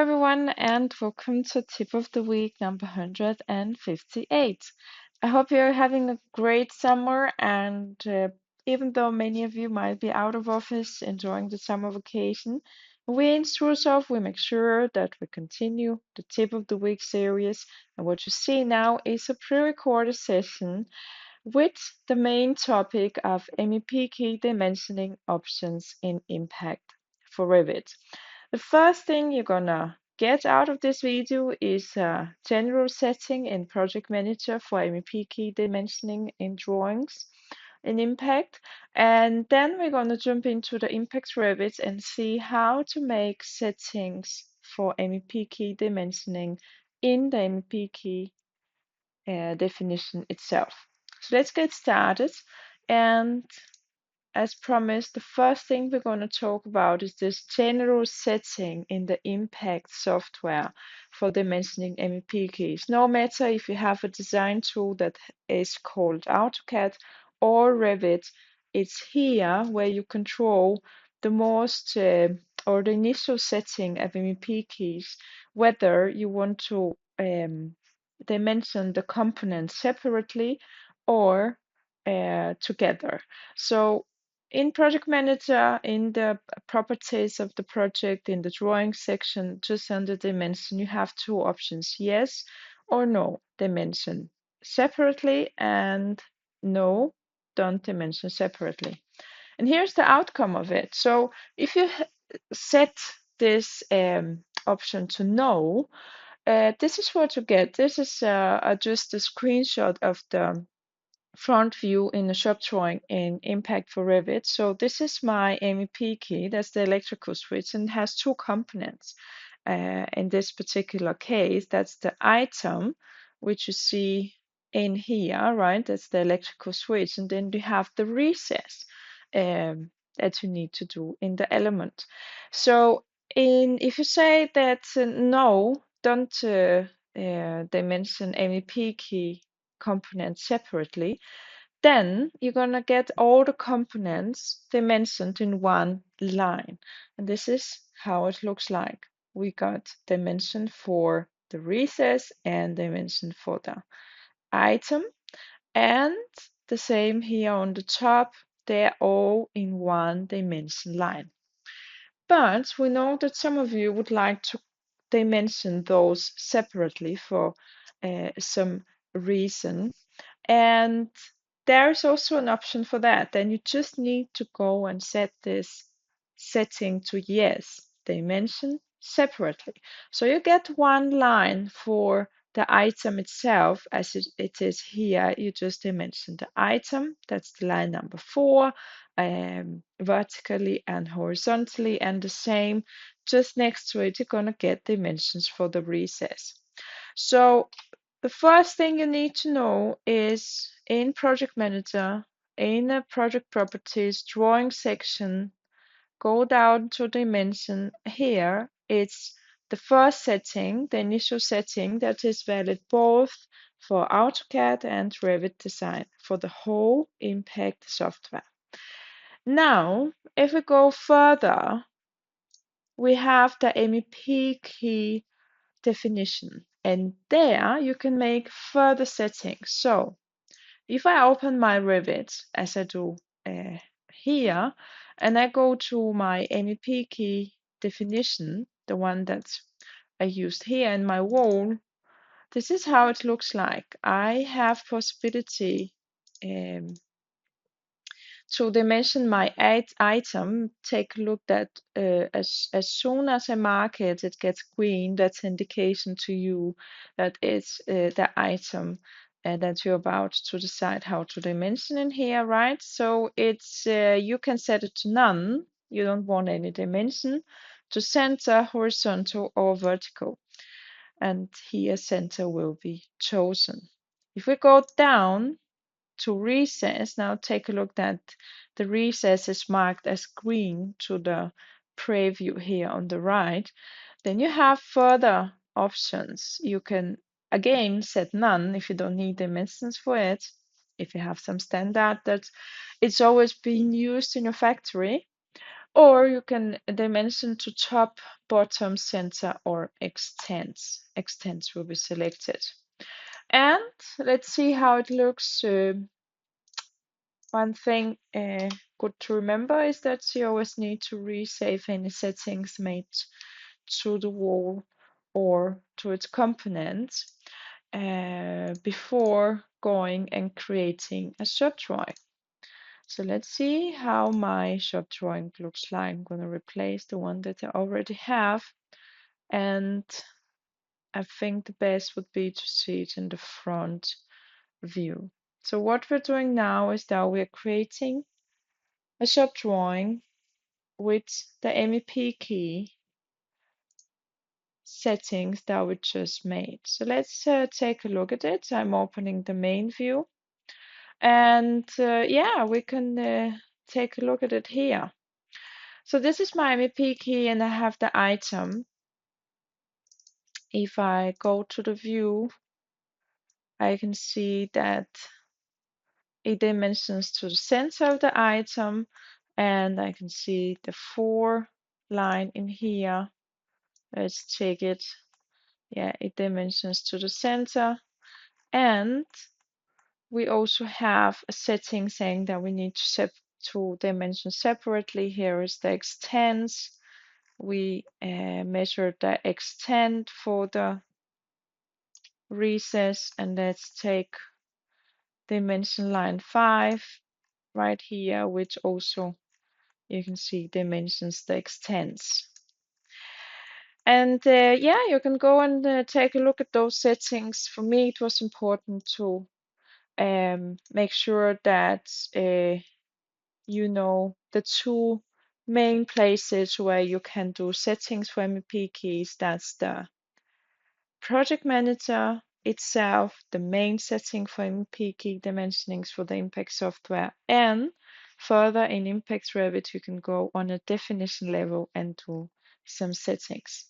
everyone, and welcome to Tip of the Week number 158. I hope you're having a great summer, and even though many of you might be out of office enjoying the summer vacation, we in StruSoft we make sure that we continue the Tip of the Week series. And what you see now is a pre-recorded session with the main topic of MEP key dimensioning options in impact for Revit. The first thing you're gonna get out of this video is a general setting in Project Manager for MEP key dimensioning in drawings in Impact. And then we're gonna jump into the Impact Revit and see how to make settings for MEP key dimensioning in the MEP key definition itself. So let's get started. And as promised, the first thing we're going to talk about is this general setting in the Impact software for dimensioning MEP keys. No matter if you have a design tool that is called AutoCAD or Revit, it's here where you control the most or the initial setting of MEP keys, whether you want to dimension the components separately or together. So in Project Manager, in the properties of the project, in the drawing section, just under dimension, you have two options, yes or no, dimension separately, and no, don't dimension separately. And here's the outcome of it. So if you set this option to no, this is what you get. This is just a screenshot of the front view in the shop drawing in Impact for Revit. So this is my MEP key, that's the electrical switch, and it has two components. In this particular case, that's the item, which you see in here, right? That's the electrical switch, and then you have the recess that you need to do in the element. So if you say that no, don't dimension MEP key components separately, then you're going to get all the components dimensioned in one line. And this is how it looks like. We got dimension for the recess and dimension for the item. And the same here on the top, they're all in one dimension line. But we know that some of you would like to dimension those separately for some reason. And there is also an option for that. Then you just need to go and set this setting to yes, dimension separately. So you get one line for the item itself as it is here. You just dimension the item, that's the line number 4, vertically and horizontally, and the same just next to it, you're going to get dimensions for the recess. So the first thing you need to know is in Project Manager, in the Project Properties drawing section, go down to dimension. Here, it's the first setting, the initial setting that is valid both for AutoCAD and Revit design for the whole Impact software. Now, if we go further, we have the MEP key definition. And there you can make further settings. So if I open my Revit, as I do here, and I go to my MEP key definition, the one that I used here in my wall, this is how it looks like. I have possibility to dimension my item. Take a look that as soon as I mark it, it gets green. That's indication to you that it's the item that you're about to decide how to dimension in here, right? So it's you can set it to none. You don't want any dimension, to center, horizontal, or vertical. And here center will be chosen. If we go down to recess, now take a look that the recess is marked as green to the preview here on the right. Then you have further options. You can again set none if you don't need dimensions for it. If you have some standard that it's always being used in your factory, or you can dimension to top, bottom, center, or extends. Extends will be selected. And let's see how it looks. One thing good to remember is that you always need to resave any settings made to the wall or to its components before going and creating a subdrawing. So let's see how my subdrawing looks like. I'm going to replace the one that I already have, and I think the best would be to see it in the front view. So what we're doing now is that we're creating a subdrawing with the MEP key settings that we just made. So let's take a look at it. I'm opening the main view, and yeah, we can take a look at it here. So this is my MEP key, and I have the item. If I go to the view, I can see that it dimensions to the center of the item, and I can see the 4 line in here. Let's check it. Yeah, it dimensions to the center, and we also have a setting saying that we need to dimension separately. Here is the extends. We measure the extend for the recess, and let's take dimension line 5 right here, which also you can see dimensions the extends. And yeah, you can go and take a look at those settings. For me, it was important to make sure that you know the 2 main places where you can do settings for MEP keys. That's the project manager itself, the main setting for MEP key dimensionings for the Impact software, and further in Impact Revit, you can go on a definition level and do some settings.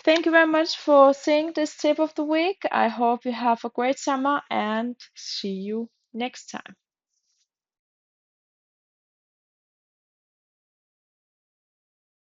Thank you very much for seeing this tip of the week. I hope you have a great summer and see you next time.